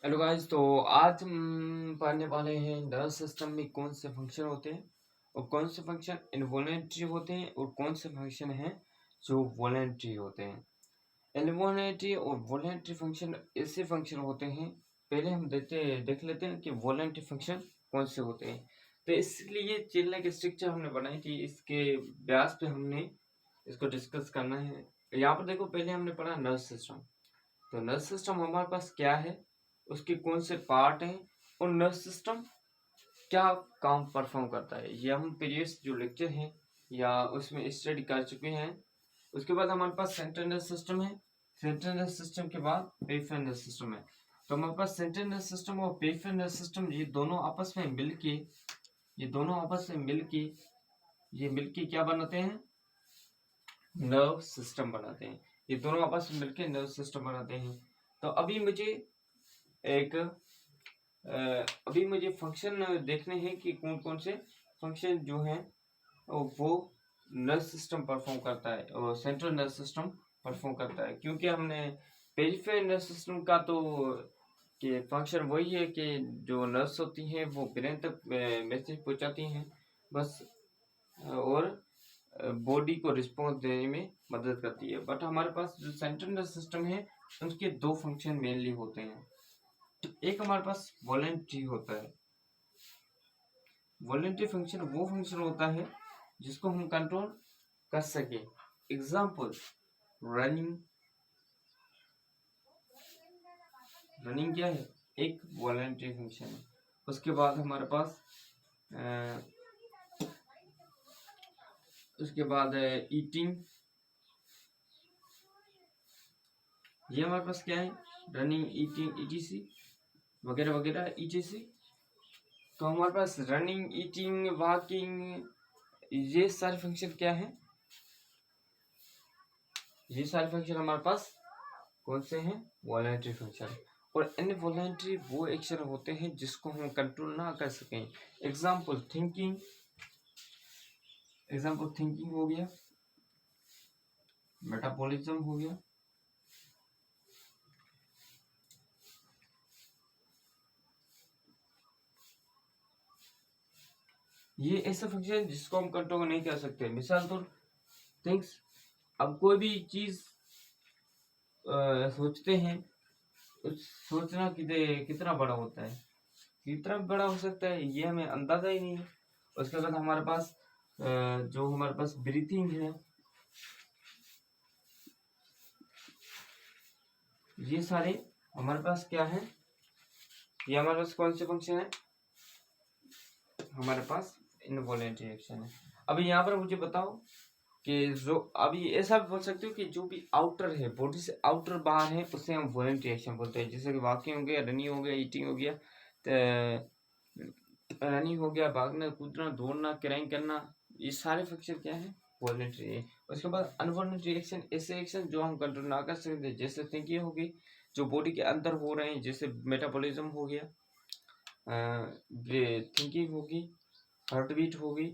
Hello guys, तो आज हम पढ़ने वाले हैं नर्वस सिस्टम में कौन से फंक्शन होते हैं और कौन से फंक्शन इनवॉलेंट्री होते हैं और कौन से फंक्शन हैं जो वॉलेंट्री होते हैं। इनवॉलेंट्री और वॉलेंट्री फंक्शन ऐसे फंक्शन होते हैं। पहले हम देख लेते हैं कि वॉलेंट्री फंक्शन कौन से होते हैं। तो इसलिए चेन लाइक स्ट्रक्चर हमने बनाई थी, इसके ब्यास पे हमने इसको डिस्कस करना है। यहाँ पर देखो, पहले हमने पढ़ा नर्वस सिस्टम। तो नर्वस सिस्टम हमारे पास क्या है, उसके कौन से पार्ट हैं और नर्वस सिस्टम क्या काम परफॉर्म करता है, ये हम प्रीवियस जो लेक्चर हैं या उसमें स्टडी कर चुके हैं। उसके बाद हमारे पास सेंट्रल नर्वस सिस्टम है। सेंट्रल नर्वस सिस्टम के बाद पेरिफेरल नर्वस सिस्टम है। तो हमारे पास सेंट्रल नर्वस सिस्टम और पेरिफेरल नर्वस सिस्टम ये दोनों आपस में मिलके क्या बनाते हैं, नर्व सिस्टम बनाते हैं। ये दोनों आपस में मिलकर नर्व सिस्टम बनाते हैं। तो एक अभी मुझे फंक्शन देखने हैं कि कौन कौन से फंक्शन जो हैं वो नर्व सिस्टम परफॉर्म करता है और सेंट्रल नर्व सिस्टम परफॉर्म करता है। क्योंकि हमने पेरिफेरल नर्व सिस्टम का तो कि फंक्शन वही है कि जो नर्व्स होती हैं वो ब्रेन तक मैसेज पहुंचाती हैं बस, और बॉडी को रिस्पॉन्स देने में मदद करती है। बट हमारे पास जो सेंट्रल नर्वस सिस्टम है उसके दो फंक्शन मेनली होते हैं। एक हमारे पास वॉलेंट्री होता है। वॉलेंट्री फंक्शन वो फंक्शन होता है जिसको हम कंट्रोल कर सके। Example, running. रनिंग क्या है, एक वॉलेंट्री फंक्शन है। उसके बाद हमारे पास ईटिंग। ये हमारे पास क्या है, रनिंग, ईटिंग, ईटीसी वगैरह वगैरह ईटीसी। तो हमारे पास रनिंग, ईटिंग, वॉकिंग, ये सारे फंक्शन क्या है, ये सारे फंक्शन हमारे पास कौन से हैं, वॉलेंट्री फंक्शन। और इनवॉलेंट्री वो एक्शन होते हैं जिसको हम कंट्रोल ना कर सकें। एग्जाम्पल थिंकिंग हो गया, मेटाबॉलिज्म हो गया, ये ऐसे फंक्शन जिसको हम कंट्रोल नहीं कर सकते। मिसाल तौर थिंग्स, अब कोई भी चीज सोचते हैं, सोचना कितना बड़ा होता है, कितना बड़ा हो सकता है ये हमें अंदाजा ही नहीं है। उसके बाद हमारे पास जो हमारे पास ब्रीथिंग है, ये सारे हमारे पास क्या है, ये हमारे पास कौन से फंक्शन है, हमारे पास इनवॉलेंट्री एक्शन है। अभी यहाँ पर मुझे बताओ कि जो अभी ऐसा भी बोल सकते हो कि जो भी आउटर है, बॉडी से आउटर बाहर है, उसे हम वॉलेंट्री एक्शन बोलते हैं। जैसे कि वॉकिंग हो गया, रनिंग हो गया, ईटिंग हो गया, रनिंग हो गया, भागना, कूदना, दौड़ना, क्रैंक करना, ये सारे फंक्शन क्या है, वॉलेंट्री है। उसके बाद अनवॉलेंट्री एक्शन, ऐसे एक्शन जो हम कंट्रोल ना कर सकते, जैसे थिंकिंग होगी, जो बॉडी के अंदर हो रहे हैं, जैसे मेटाबॉलिज्म हो गया, थिंकिंग होगी, हार्ट बीट होगी,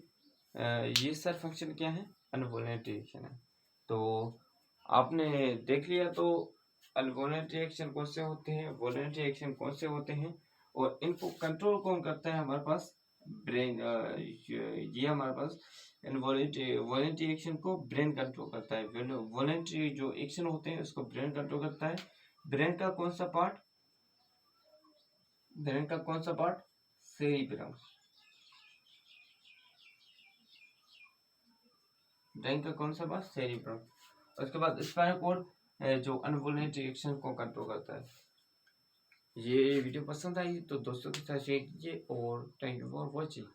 ये सारे फंक्शन क्या है, अनवॉलेंट्री एक्शन है। तो आपने देख लिया तो अनवॉलेंट्री एक्शन कौन से होते हैं, वॉलेंट्री एक्शन कौन से होते हैं, और इनको कंट्रोल कौन करता है, हमारे पास ब्रेन। ये हमारे पास वॉलेंट्री एक्शन को ब्रेन कंट्रोल करता है। वॉलेंट्री जो एक्शन होते हैं उसको ब्रेन कंट्रोल करता है। ब्रेन का कौन सा पार्ट, सेरिब्रम। ब्रेन का कौन सा पार्ट, सेरिब्रम। उसके बाद स्पाइनल कॉर्ड जो अनवॉलेंट्री एक्शन को कंट्रोल करता है। ये वीडियो पसंद आई तो दोस्तों के साथ शेयर कीजिए और थैंक यू फॉर वॉचिंग।